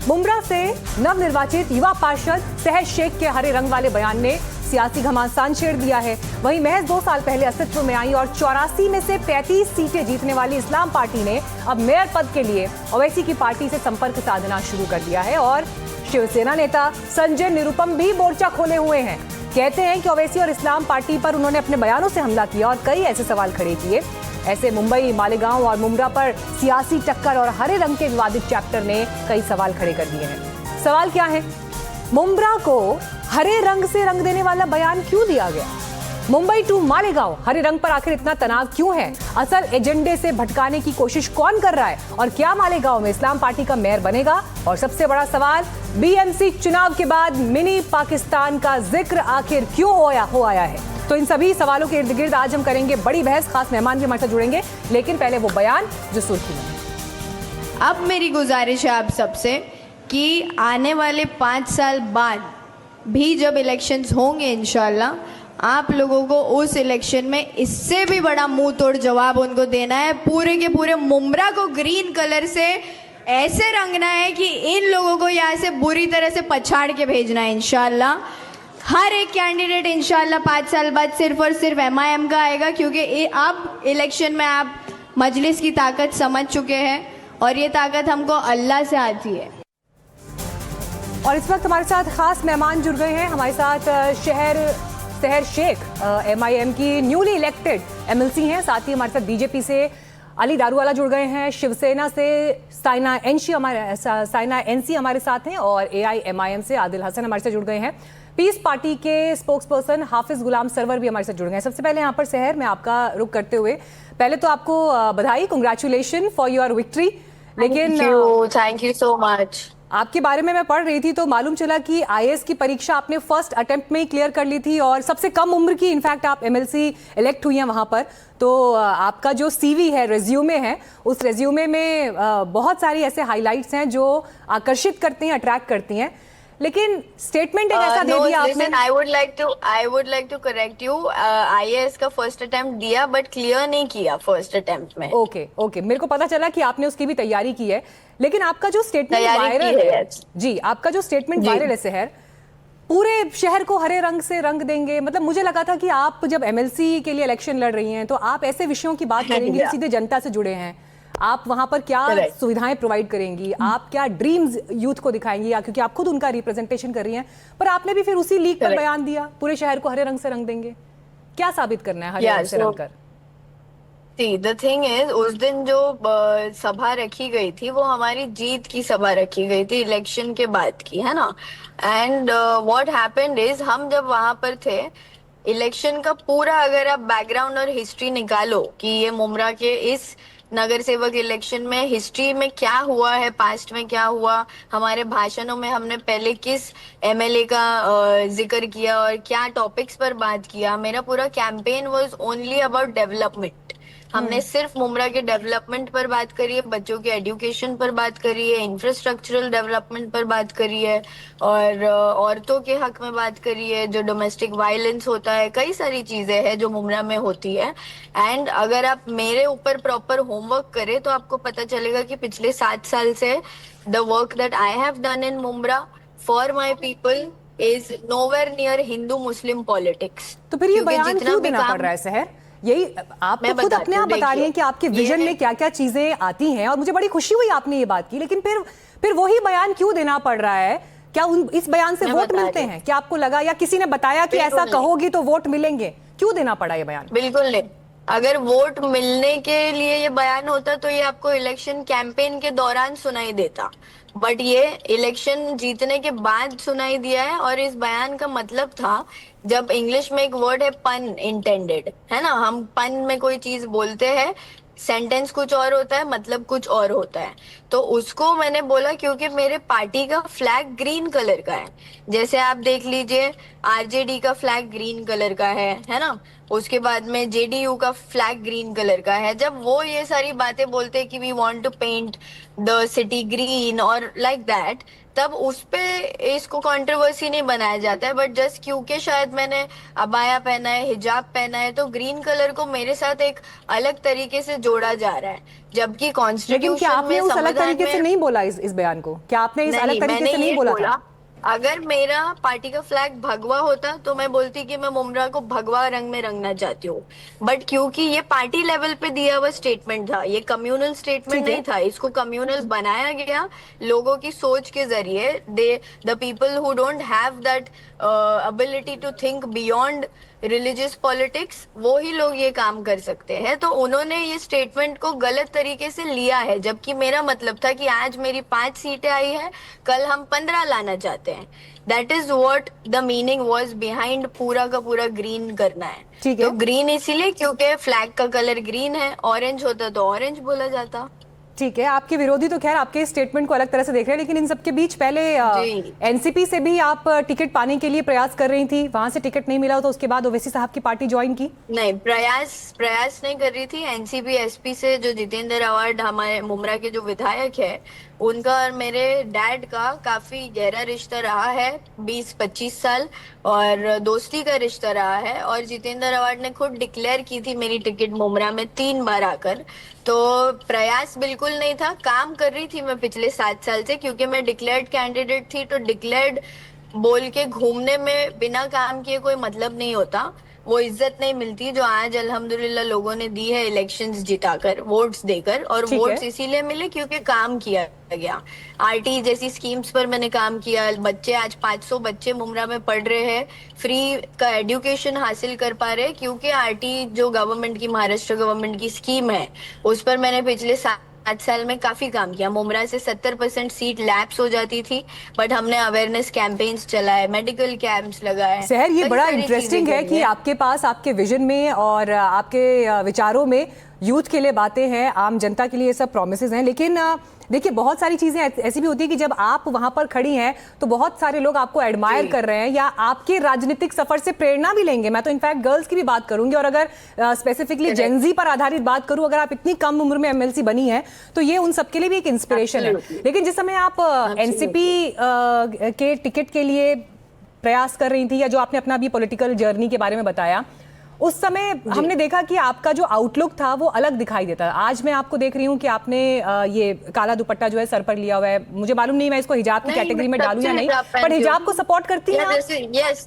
मुंब्रा से नवनिर्वाचित युवा पार्षद सहर शेख के हरे रंग वाले बयान ने सियासी घमासान छेड़ दिया है। वहीं महज 2 साल पहले अस्तित्व में आई और 84 में से 35 सीटें जीतने वाली इस्लाम पार्टी ने अब मेयर पद के लिए ओवैसी की पार्टी से संपर्क साधना शुरू कर दिया है और शिवसेना नेता संजय निरुपम भी मोर्चा खोले हुए हैं। कहते हैं कि ओवैसी और इस्लाम पार्टी पर उन्होंने अपने बयानों से हमला किया और कई ऐसे सवाल खड़े किए। ऐसे मुंबई, मालेगांव और मुंब्रा पर सियासी टक्कर और हरे रंग के विवादित चैप्टर ने कई सवाल खड़े कर दिए हैं। सवाल क्या है? मुंब्रा को हरे रंग से रंग देने वाला बयान क्यों दिया गया? मुंबई टू मालेगांव हरे रंग पर आखिर इतना तनाव क्यों है? असल एजेंडे से भटकाने की कोशिश कौन कर रहा है? और क्या मालेगांव में इस्लाम पार्टी का मेयर बनेगा? और सबसे बड़ा सवाल, बीएमसी चुनाव के बाद मिनी पाकिस्तान का जिक्र आखिर क्यों हो आया है? तो इन सभी सवालों के इर्द गिर्द आज हम करेंगे बड़ी बहस। खास मेहमान भी हमारे साथ जुड़ेंगे, लेकिन पहले वो बयान जो सुर्खी में है। अब मेरी गुजारिश है आप सबसे कि आने वाले 5 साल बाद भी जब इलेक्शंस होंगे इंशाल्लाह, आप लोगों को उस इलेक्शन में इससे भी बड़ा मुंह तोड़ जवाब उनको देना है। पूरे के पूरे मुंब्रा को ग्रीन कलर से ऐसे रंगना है कि इन लोगों को यहाँ से बुरी तरह से पछाड़ के भेजना है इंशाल्लाह। हर एक कैंडिडेट इंशाल्लाह 5 साल बाद सिर्फ और सिर्फ MIM का आएगा, क्योंकि अब इलेक्शन में आप मजलिस की ताकत समझ चुके हैं और ये ताकत हमको अल्लाह से आती है। और इस वक्त हमारे साथ खास मेहमान जुड़ गए हैं। हमारे साथ सहर शेख MIM की न्यूली इलेक्टेड MLC हैं। साथ ही हमारे साथ बीजेपी से अली दारूवाला जुड़ गए हैं। शिवसेना से साइना एनसी हमारे साथ हैं और AIMIM से आदिल हसन हमारे साथ जुड़ गए हैं। पीस पार्टी के स्पोक्सपर्सन हाफिज गुलाम सरवर भी हमारे साथ जुड़ गए हैं। सबसे पहले यहाँ पर सहर में आपका रुख करते हुए, पहले तो आपको बधाई, कंग्रेचुलेशन फॉर योर विक्ट्री। लेकिन थैंक यू सो मच। आपके बारे में मैं पढ़ रही थी तो मालूम चला कि IAS की परीक्षा आपने फर्स्ट अटेम्प्ट में ही क्लियर कर ली थी और सबसे कम उम्र की इनफैक्ट आप MLC इलेक्ट हुई हैं वहाँ पर। तो आपका जो CV है, रेज्यूमे है, उस रेज्यूमे में बहुत सारी ऐसे हाइलाइट्स हैं जो आकर्षित करती हैं, अट्रैक्ट करती हैं। लेकिन स्टेटमेंट एक ऐसा दे दिया आपने। I would like to correct you. IAS का फर्स्ट अटेम्प्ट दिया बट क्लियर नहीं किया फर्स्ट अटेम्प्ट में। ओके, मेरे को पता चला कि आपने उसकी भी तैयारी की है। लेकिन आपका जो स्टेटमेंट वायरल है जी, आपका जो स्टेटमेंट वायरल है सहर, पूरे शहर को हरे रंग से रंग देंगे, मतलब मुझे लगा था कि आप जब MLC के लिए इलेक्शन लड़ रही हैं तो आप ऐसे विषयों की बात करेंगी जो सीधे जनता से जुड़े हैं। आप वहां पर क्या सुविधाएं प्रोवाइड करेंगी, आप क्या ड्रीम्स यूथ को दिखाएंगी, या क्योंकि आप खुद उनका रिप्रेजेंटेशन कर रही हैं। पर आपने भी फिर उसी लीग पर बयान दिया, पूरे शहर को हरे रंग से रंग देंगे। क्या साबित करना है हरे रंग से रंग कर? द थिंग इज, उस दिन जो सभा रखी गई थी वो हमारी जीत की सभा रखी गई थी, इलेक्शन के बाद की, है ना। एंड व्हाट हैपेंड इज, हम जब वहां पर थे, इलेक्शन का पूरा अगर आप बैकग्राउंड और हिस्ट्री निकालो कि ये मुंब्रा के इस नगर सेवक इलेक्शन में हिस्ट्री में क्या हुआ है, पास्ट में क्या हुआ, हमारे भाषणों में हमने पहले किस MLA का जिक्र किया और क्या टॉपिक्स पर बात किया। मेरा पूरा campaign was only about development. हमने सिर्फ मुंब्रा के डेवलपमेंट पर बात करी है, बच्चों के एजुकेशन पर बात करी है, इंफ्रास्ट्रक्चरल डेवलपमेंट पर बात करी है और औरतों के हक में बात करी है, जो डोमेस्टिक वायलेंस होता है, कई सारी चीजें हैं जो मुंब्रा में होती है। एंड अगर आप मेरे ऊपर प्रॉपर होमवर्क करें तो आपको पता चलेगा कि पिछले 7 साल से the work that I have done in Mumbra for my people is nowhere near Hindu Muslim politics. तो फिर ये बयान क्यों देना पड़ रहा है सहर? यही आप तो खुद अपने आप बता रही हैं कि आपके विजन में क्या क्या चीजें आती हैं और मुझे बड़ी खुशी हुई आपने ये बात की, लेकिन फिर वही बयान क्यों देना पड़ रहा है? क्या इस बयान से वोट मिलते हैं? क्या आपको लगा या किसी ने बताया कि ऐसा कहोगी तो वोट मिलेंगे? क्यों देना पड़ा ये बयान? बिल्कुल नहीं। अगर वोट मिलने के लिए ये बयान होता तो ये आपको इलेक्शन कैंपेन के दौरान सुनाई देता, बट ये इलेक्शन जीतने के बाद सुनाई दिया है। और इस बयान का मतलब था, जब इंग्लिश में एक वर्ड है पन इंटेंडेड, है ना, हम पन में कोई चीज बोलते हैं, सेंटेंस कुछ और होता है, मतलब कुछ और होता है। तो उसको मैंने बोला क्योंकि मेरे पार्टी का फ्लैग ग्रीन कलर का है। जैसे आप देख लीजिए, RJD का फ्लैग ग्रीन कलर का है ना। उसके बाद में JDU का फ्लैग ग्रीन कलर का है। जब वो ये सारी बातें बोलते हैं कि we want to paint the city green और लाइक दैट, तब उस पे इसको कंट्रोवर्सी नहीं बनाया जाता है। बट जस्ट क्योंकि शायद मैंने अबाया पहना है, हिजाब पहना है, तो ग्रीन कलर को मेरे साथ एक अलग तरीके से जोड़ा जा रहा है। जबकि कॉन्स्टिट्यूशन में उस अलग तरीके से नहीं बोला इस बयान को? क्या आपने इस अलग तरीके से नहीं बोला था? अगर मेरा पार्टी का फ्लैग भगवा होता तो मैं बोलती कि मैं मुमरा को भगवा रंग में रंगना चाहती हूँ, बट क्योंकि ये पार्टी लेवल पे दिया हुआ स्टेटमेंट था, ये कम्युनल स्टेटमेंट नहीं था, इसको कम्युनल बनाया गया लोगों की सोच के जरिए। The people who don't have that ability to think beyond religious politics, वो ही लोग ये काम कर सकते हैं। तो उन्होंने ये स्टेटमेंट को गलत तरीके से लिया है, जबकि मेरा मतलब था कि आज मेरी 5 सीटें आई है, कल हम 15 लाना चाहते हैं। That is what the meaning was behind पूरा का पूरा ग्रीन करना है। तो ग्रीन इसीलिए क्योंकि फ्लैग का कलर ग्रीन है, ऑरेंज होता तो ऑरेंज बोला जाता। ठीक है, आपके विरोधी तो खैर आपके स्टेटमेंट को अलग तरह से देख रहे हैं, लेकिन इन सबके बीच पहले एनसीपी से भी आप टिकट पाने के लिए प्रयास कर रही थी, वहां से टिकट नहीं मिला तो उसके बाद ओवैसी साहब की पार्टी ज्वाइन की? नहीं, प्रयास नहीं कर रही थी। एनसीपी एसपी से जो जितेंद्र अवार्ड हमारे मुमरा के जो विधायक है, उनका और मेरे डैड का काफी गहरा रिश्ता रहा है, 20-25 साल, और दोस्ती का रिश्ता रहा है। और जितेंद्र अवार्ड ने खुद डिक्लेयर की थी मेरी टिकट मुमरा में 3 बार आकर। तो प्रयास बिल्कुल नहीं था, काम कर रही थी मैं पिछले 7 साल से, क्योंकि मैं डिक्लेयर्ड कैंडिडेट थी। तो डिक्लेयर्ड बोल के घूमने में बिना काम किए कोई मतलब नहीं होता, वो इज्जत नहीं मिलती जो आज अल्हम्दुलिल्लाह लोगों ने दी है इलेक्शंस जिताकर, वोट्स देकर। और वोट्स इसीलिए मिले क्योंकि काम किया गया। आरटी जैसी स्कीम्स पर मैंने काम किया। बच्चे आज 500 बच्चे मुमरा में पढ़ रहे हैं, फ्री का एजुकेशन हासिल कर पा रहे, क्योंकि आरटी जो गवर्नमेंट की, महाराष्ट्र गवर्नमेंट की स्कीम है, उस पर मैंने पिछले 7 साल में काफी काम किया। मुमरा से 70% सीट लैप्स हो जाती थी, बट हमने अवेयरनेस कैंपेन्स चलाए, मेडिकल कैंप्स लगाए। सहर, ये बड़ा इंटरेस्टिंग है कि आपके पास, आपके विजन में और आपके विचारों में यूथ के लिए बातें हैं, आम जनता के लिए ये सब प्रोमिसेस हैं, लेकिन देखिए बहुत सारी चीजें ऐसी भी होती है कि जब आप वहां पर खड़ी हैं तो बहुत सारे लोग आपको एडमायर कर रहे हैं या आपके राजनीतिक सफर से प्रेरणा भी लेंगे। मैं तो इनफैक्ट गर्ल्स की भी बात करूंगी, और अगर स्पेसिफिकली जेनजी पर आधारित बात करूं, अगर आप इतनी कम उम्र में एमएलसी बनी है तो ये उन सबके लिए भी एक इंस्पिरेशन है। लेकिन जिस समय आप एनसीपी के टिकट के लिए प्रयास कर रही थी, या जो आपने अपना अभी पॉलिटिकल जर्नी के बारे में बताया, उस समय हमने देखा कि आपका जो आउटलुक था वो अलग दिखाई देता। आज मैं आपको देख रही हूँ कि आपने ये काला दुपट्टा जो है सर पर लिया हुआ है। मुझे मालूम नहीं मैं इसको हिजाब की कैटेगरी में डालूं या नहीं, पर हिजाब को सपोर्ट करती हैं आप? Yes,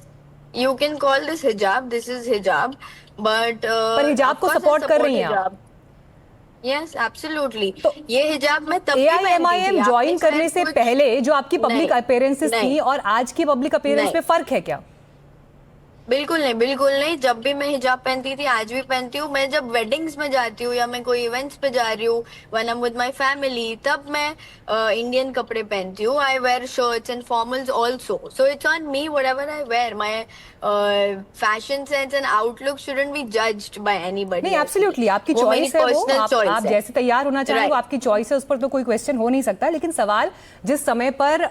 you can call this हिजाब, दिस इज हिजाब, बट पर हिजाब को सपोर्ट कर रही हैं आप? Yes, absolutely. तो ये हिजाब मैं तब AIMIM ज्वाइन करने से पहले जो आपकी पब्लिक अपीयरेंसेस थी और आज की पब्लिक अपीयरेंस में फर्क है क्या? बिल्कुल नहीं, बिल्कुल नहीं। जब भी मैं हिजाब पहनती थी, आज भी पहनती हूँ। मैं जब वेडिंग्स में जाती हूँ या मैं कोई इवेंट्स पे जा रही हूँ, when I am with my family, तब मैं इंडियन कपड़े पहनती हूँ। I wear shirts and formals also, so it's on me whatever I wear. My fashion sense and outlook shouldn't be judged by anybody. नहीं, एब्सोल्युटली आपकी choice है, वो आप जैसे तैयार होना चाहें वो आपकी चॉइस है, उस पर तो कोई क्वेश्चन हो नहीं सकता। लेकिन सवाल जिस समय पर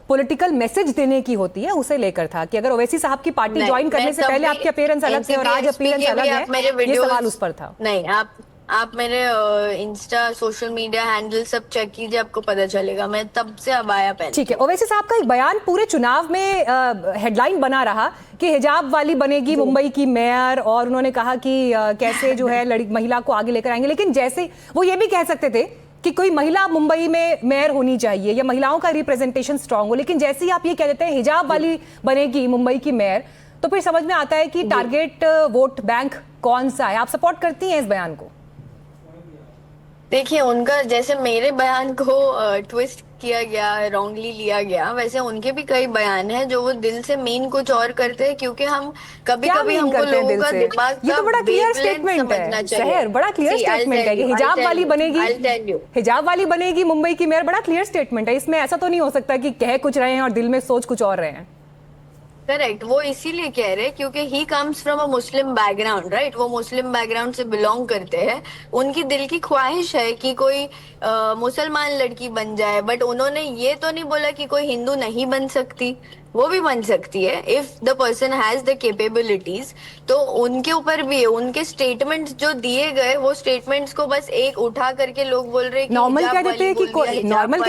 पॉलिटिकल मैसेज देने की होती है उसे लेकर था कि अगर ओवैसी साहब की पार्टी ज्वाइन करने से पहले आपकी अपीयरेंस अलग थी और आज अपीयरेंस अलग है, ये सवाल उस पर था। नहीं, आप मेरे इंस्टा सोशल मीडिया हैंडल सब चेक कीजिए, आपको पता चलेगा। मैं तब से अबाया पहनती। ठीक है, ओवैसी साहब का एक बयान पूरे चुनाव में हेडलाइन बना रहा कि हिजाब वाली बनेगी मुंबई की मेयर, और उन्होंने कहा कि कैसे जो है महिला को आगे लेकर आएंगे। लेकिन जैसे वो ये भी कह सकते थे कि कोई महिला मुंबई में मेयर होनी चाहिए या महिलाओं का रिप्रेजेंटेशन स्ट्रांग हो, लेकिन जैसे ही आप ये कह देते हैं हिजाब वाली बनेगी मुंबई की मेयर, तो फिर समझ में आता है कि टारगेट वोट बैंक कौन सा है। आप सपोर्ट करती हैं इस बयान को? देखिए, उनका जैसे मेरे बयान को ट्विस्ट किया गया, रॉन्गली लिया गया, वैसे उनके भी कई बयान हैं जो वो दिल से मीन कुछ और करते हैं, क्योंकि हम कभी-कभी हमको लोगों का दिमाग ये तो बड़ा क्लियर स्टेटमेंट है शहर, बड़ा क्लियर स्टेटमेंट है कि हिजाब वाली बनेगी मुंबई की मेयर। बड़ा क्लियर स्टेटमेंट है, इसमें ऐसा तो नहीं हो सकता कि कह कुछ रहे हैं और दिल में सोच कुछ और रहे हैं। करेक्ट, वो इसीलिए कह रहे क्योंकि he comes from a Muslim background, right. वो मुस्लिम बैकग्राउंड से बिलोंग करते हैं। उनकी दिल की ख्वाहिश है कि कोई मुसलमान लड़की बन जाए, बट उन्होंने ये तो नहीं बोला कि कोई हिंदू नहीं बन सकती, वो भी बन सकती है if the person has the capabilities. तो उनके ऊपर भी है। उनके स्टेटमेंट्स जो दिए गए, वो स्टेटमेंट्स को बस एक उठा करके लोग बोल रहे हैं कि नॉर्मल कह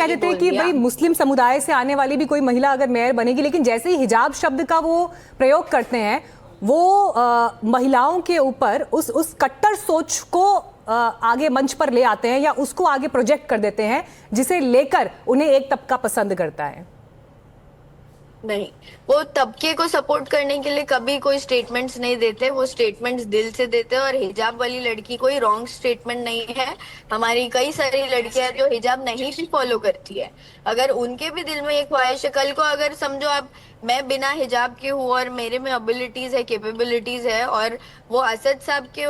देते हैं कि भाई मुस्लिम समुदाय से आने वाली भी कोई महिला अगर मेयर बनेगी, लेकिन जैसे ही हिजाब शब्द का वो प्रयोग करते हैं वो महिलाओं के ऊपर उस कट्टर सोच को आगे मंच पर ले आते हैं या उसको आगे प्रोजेक्ट कर देते हैं जिसे लेकर उन्हें एक तबका पसंद करता है? नहीं, वो तबके को सपोर्ट करने के लिए कभी कोई स्टेटमेंट्स नहीं देते, वो स्टेटमेंट्स दिल से देते हैं। और हिजाब वाली लड़की कोई रॉन्ग स्टेटमेंट नहीं है। हमारी कई सारी लड़कियां जो हिजाब नहीं भी फॉलो करती है, अगर उनके भी दिल में एक ख्वाहिश है, कल को अगर समझो आप मैं बिना हिजाब के हूँ और मेरे में एबिलिटीज है, कैपेबिलिटीज है, और वो असद साहब के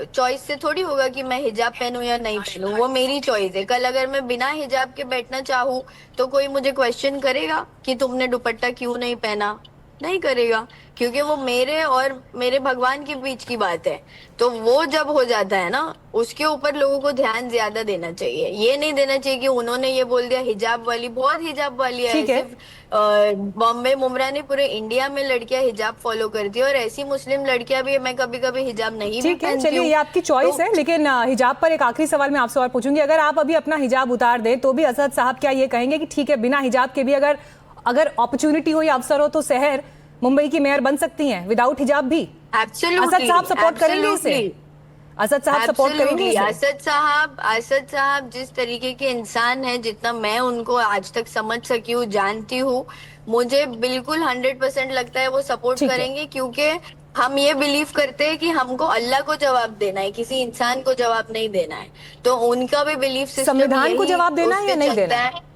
चॉइस से थोड़ी होगा कि मैं हिजाब पहनूं या नहीं पहनूं, वो मेरी चॉइस है। कल अगर मैं बिना हिजाब के बैठना चाहूँ तो कोई मुझे क्वेश्चन करेगा कि तुमने दुपट्टा क्यों नहीं पहना? नहीं करेगा, क्योंकि वो मेरे और मेरे भगवान के बीच की बात है। तो वो जब हो जाता है ना, उसके ऊपर लोगों को ध्यान ज्यादा देना चाहिए। ये नहीं देना चाहिए कि उन्होंने ये बोल दिया हिजाब वाली, बहुत हिजाब वाली है। ठीक है। सिर्फ बॉम्बे मुमरा नहीं, पूरे इंडिया में लड़कियां हिजाब फॉलो करती है, और ऐसी मुस्लिम लड़कियां भी, मैं कभी कभी हिजाब नहीं भी ठीक है, पहनती चलिए हूँ। ये आपकी चॉइस है। लेकिन हिजाब पर एक आखिरी सवाल मैं आपसे और पूछूंगी, अगर आप अभी अपना हिजाब उतार दें तो भी असद साहब क्या ये कहेंगे कि ठीक है, बिना हिजाब के भी अगर अपॉर्चुनिटी हो या अवसर हो तो सहर मुंबई की मेयर बन सकती हैं विदाउट हिजाब भी? असद साहब सपोर्ट करेंगे इसे? असद साहब सपोर्ट करेंगे इसे? असद साहब जिस तरीके के इंसान हैं, जितना मैं उनको आज तक समझ सकी हूँ, जानती हूँ, मुझे बिल्कुल 100% लगता है वो सपोर्ट ठीक है। करेंगे। क्योंकि हम ये बिलीव करते हैं कि हमको अल्लाह को जवाब देना है, किसी इंसान को जवाब नहीं देना है। तो उनका भी बिलीफ सिस्टम संविधान को जवाब देना है या नहीं देना है?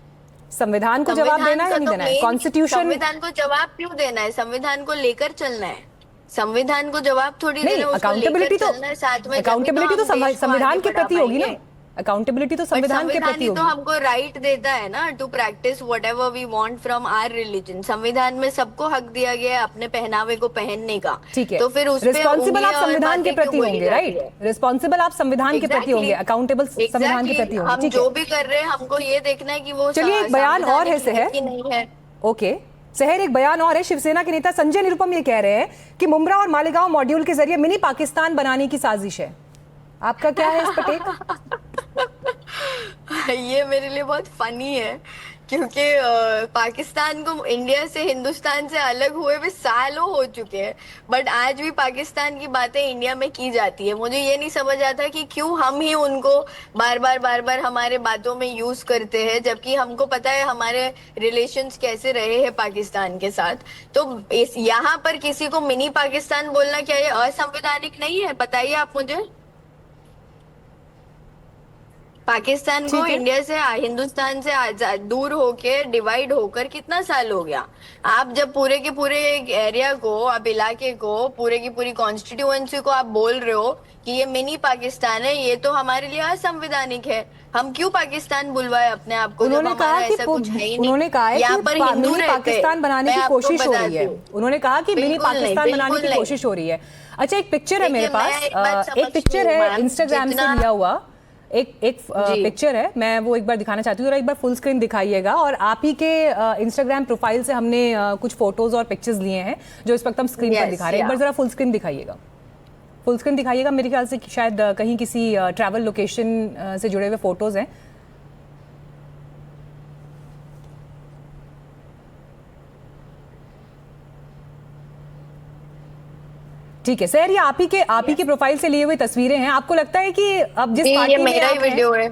संविधान को जवाब देना है या नहीं देना है? कॉन्स्टिट्यूशन, संविधान को जवाब क्यों देना है? संविधान को लेकर चलना है। संविधान को जवाब थोड़ी नहीं, देना है, उसको अकाउंटेबिलिटी लेकर तो चलना है साथ में। अकाउंटेबिलिटी तो जब भी हम देश को संविधान आगे के बढ़ा प्रति होगी ना? पाएंगे। अकाउंटेबिलिटी तो बट संविधान के संविधान प्रति ही तो होगी। हमको राइट देता है ना, to practise whatever we want from our religion. संविधान में सबको हक दिया गया है अपने पहनावे को पहनने का। ठीक है, तो फिर उस पे रिस्पॉन्सिबल आप उंगलियां और संविधान के बातें क्यों प्रति बोली होंगे, जाती राइट? है? रिस्पॉन्सिबल आप संविधान के प्रति होंगे, अकाउंटेबल संविधान के प्रति होंगे। हम ठीक है, जो भी कर रहे हैं हमको ये देखना है कि वो चलिए एक बयान और है संवैधानिक सहर। कि नहीं है। ओके सहर, एक बयान और है। शिवसेना के नेता संजय निरुपम ये कह रहे हैं कि मुंब्रा और मालेगांव मॉड्यूल के जरिए मिनी पाकिस्तान बनाने की साजिश है। आपका क्या है इस पर टेक? ये मेरे लिए बहुत फनी है, क्योंकि पाकिस्तान को इंडिया से, हिंदुस्तान से अलग हुए भी सालों हो चुके हैं, बट आज भी पाकिस्तान की बातें इंडिया में की जाती है। मुझे ये नहीं समझ आता कि क्यों हम ही उनको बार बार हमारे बातों में यूज करते हैं, जबकि हमको पता है हमारे रिलेशंस कैसे रहे हैं पाकिस्तान के साथ। तो इस यहाँ पर किसी को मिनी पाकिस्तान बोलना क्या ये असंवैधानिक नहीं है? बताइए आप मुझे। पाकिस्तान को इंडिया से, हिंदुस्तान से दूर होके, डिवाइड होकर कितना साल हो गया? आप जब पूरे के पूरे एक एरिया को, आप इलाके को, पूरे की पूरी कॉन्स्टिट्यूएंसी को आप बोल रहे हो कि ये मिनी पाकिस्तान है, ये तो हमारे लिए असंवैधानिक है। हम क्यों पाकिस्तान बुलवाए अपने आप को? उन्होंने कहा कि उन्होंने कहा है कि मिनी पाकिस्तान बनाने की कोशिश हो रही है। उन्होंने कहा कि मिनी पाकिस्तान बनाने की कोशिश हो रही है। अच्छा, एक पिक्चर है मेरे पास, एक पिक्चर है इंस्टाग्राम से लिया हुआ, एक पिक्चर है, मैं वो एक बार दिखाना चाहती हूँ, और एक बार फुल स्क्रीन दिखाइएगा। और आप ही के इंस्टाग्राम प्रोफाइल से हमने कुछ फोटोज और पिक्चर्स लिए हैं जो इस वक्त हम स्क्रीन पर दिखा रहे हैं। एक बार जरा फुल स्क्रीन दिखाइएगा, फुल स्क्रीन दिखाइएगा। मेरे ख्याल से शायद कहीं किसी ट्रैवल लोकेशन से जुड़े हुए फोटोज हैं। ठीक है सर, ये आप ही के प्रोफाइल से लिए हुई तस्वीरें हैं। आपको लगता है कि अब जिस पार्टी में मेरा ही वीडियो है?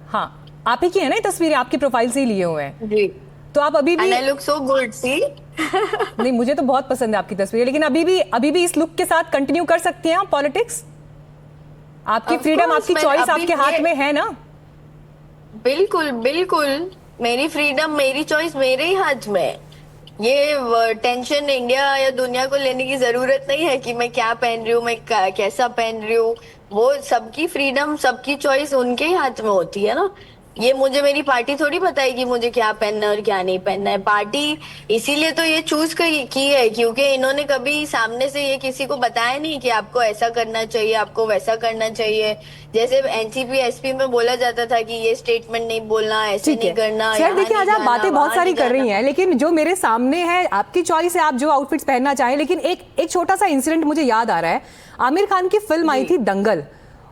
हाँ, आप ही की है ना ये तस्वीरें, आपकी प्रोफाइल से ही लिए हुए हैं जी। तो आप अभी भी And I look so good, see? नहीं, मुझे तो बहुत पसंद है आपकी तस्वीरें, लेकिन अभी भी इस लुक के साथ कंटिन्यू कर सकती हैं आप पॉलिटिक्स? आपकी फ्रीडम, आपकी चॉइस आपके हाथ में है ना? बिल्कुल बिल्कुल, मेरी फ्रीडम, मेरी चॉइस मेरे ही हाथ में है। ये टेंशन इंडिया या दुनिया को लेने की जरूरत नहीं है कि मैं क्या पहन रही हूँ, मैं कैसा पहन रही हूँ। वो सबकी फ्रीडम, सबकी चॉइस उनके ही हाथ में होती है ना। ये मुझे मेरी पार्टी थोड़ी बताएगी मुझे क्या पहनना है और क्या नहीं पहनना है। पार्टी इसीलिए तो ये चूज की है क्योंकि इन्होंने कभी सामने से ये किसी को बताया नहीं कि आपको ऐसा करना चाहिए, आपको वैसा करना चाहिए। जैसे एनसीपी एसपी में बोला जाता था कि ये स्टेटमेंट नहीं बोलना, ऐसे नहीं करना। सर देखिए, आज आप बातें बहुत सारी कर रही हैं, लेकिन जो मेरे सामने है आपकी चॉइस है, आप जो आउटफिट्स पहनना चाहें। लेकिन एक छोटा सा इंसिडेंट मुझे याद आ रहा है। आमिर खान की फिल्म आई थी दंगल,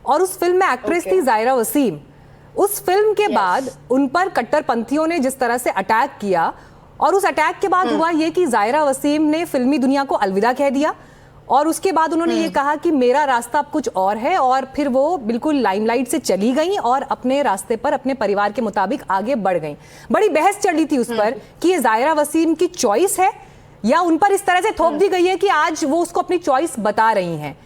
और उस फिल्म में एक्ट्रेस थी जायरा वसीम। उस फिल्म के बाद उन पर कट्टरपंथियों ने जिस तरह से अटैक किया, और उस अटैक के बाद हुआ ये कि जायरा वसीम ने फिल्मी दुनिया को अलविदा कह दिया, और उसके बाद उन्होंने ये कहा कि मेरा रास्ता अब कुछ और है, और फिर वो बिल्कुल लाइमलाइट से चली गई और अपने रास्ते पर अपने परिवार के मुताबिक आगे बढ़ गई। बड़ी बहस चल रही थी उस पर कि ये जायरा वसीम की चॉइस है या उन पर इस तरह से थोप दी गई है कि आज वो उसको अपनी चॉइस बता रही हैं।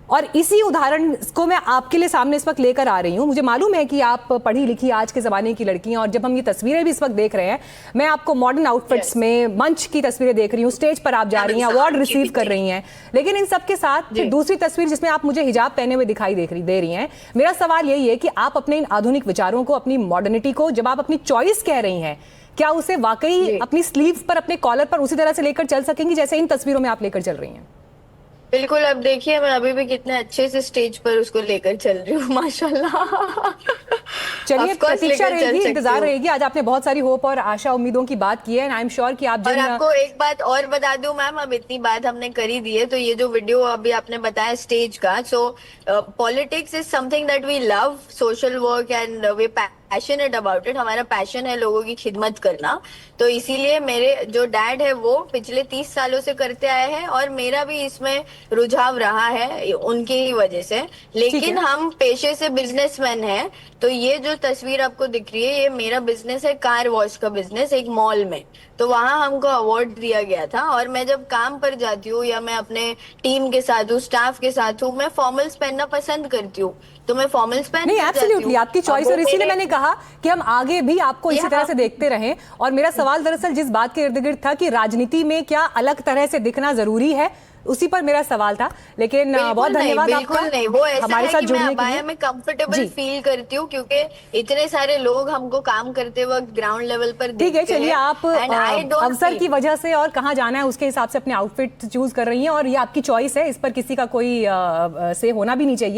और इसी उदाहरण को मैं आपके लिए सामने इस वक्त लेकर आ रही हूं। मुझे मालूम है कि आप पढ़ी लिखी आज के ज़माने की लड़की हैं, और जब हम ये तस्वीरें भी इस वक्त देख रहे हैं, मैं आपको मॉडर्न आउटफिट्स में मंच की तस्वीरें देख रही हूँ, स्टेज पर आप जा रही हैं, अवार्ड रिसीव कर रही हैं, लेकिन इन सब के साथ फिर दूसरी तस्वीर जिसमें आप मुझे हिजाब पहने हुए दिखाई दे रही हैं। मेरा सवाल यही है कि आप अपने इन आधुनिक विचारों को, अपनी मॉडर्निटी को, जब आप अपनी चॉइस कह रही हैं, क्या उसे वाकई अपनी स्लीव्स पर, अपने कॉलर पर उसी तरह से लेकर चल सकेंगी जैसे इन तस्वीरों में आप लेकर चल रही हैं? बिल्कुल। अब देखिए मैं अभी भी कितने अच्छे से स्टेज पर उसको लेकर चल रही हूँ, माशाल्लाह। चलिए, Of course प्रतीक्षा लेकर चल रहेगी, सकती इंतजार हूँ। रहेगी। आज आपने बहुत सारी होप और आशा उम्मीदों की बात की है, एंड आई एम श्योर कि आप और जिन आपको एक बात और बता दूं मैम, अब इतनी बात हमने करी दी है, तो ये जो वीडियो अभी आपने बताया स्टेज का, so politics is something that we love, social work, and we passionate about it. हमारा पैशन है लोगों की खिदमत करना, तो इसीलिए मेरे जो डैड है वो पिछले 30 सालों से करते आए हैं, और मेरा भी इसमें रुझाव रहा है उनकी ही वजह से। लेकिन हम पेशे से बिजनेसमैन हैं, तो ये जो तस्वीर आपको दिख रही है, ये मेरा बिजनेस है, कार वॉश का बिजनेस, एक मॉल में। तो वहां हमको अवार्ड दिया गया था, और मैं जब काम पर जाती हूँ या मैं अपने टीम के साथ हूँ, स्टाफ के साथ हूँ, मैं फॉर्मल्स पहनना पसंद करती हूँ, तो मैं फॉर्मल्स पहन नहीं, कर जाती एब्सोल्युटली हूँ। आपकी चॉइस, और इसीलिए मैंने कहा कि हम आगे भी आपको इसी तरह से देखते रहें। और मेरा सवाल दरअसल जिस बात के इर्द गिर्द था कि राजनीति में क्या अलग तरह से दिखना जरूरी है, उसी पर मेरा सवाल था। लेकिन बहुत धन्यवाद आपका नहीं, वो ऐसा हमारे है साथ कि मैं जुड़ने के अबाया लिए। में कंफर्टेबल जी। फील करती हूँ, क्योंकि इतने सारे लोग हमको काम करते वक्त ग्राउंड लेवल पर ठीक है, देखते चलिए, हैं, आप and I don't अवसर feel- की वजह से और कहाँ जाना है उसके हिसाब से अपने आउटफिट चूज कर रही हैं, और ये आपकी चॉइस है, इस पर किसी का कोई से होना भी नहीं चाहिए।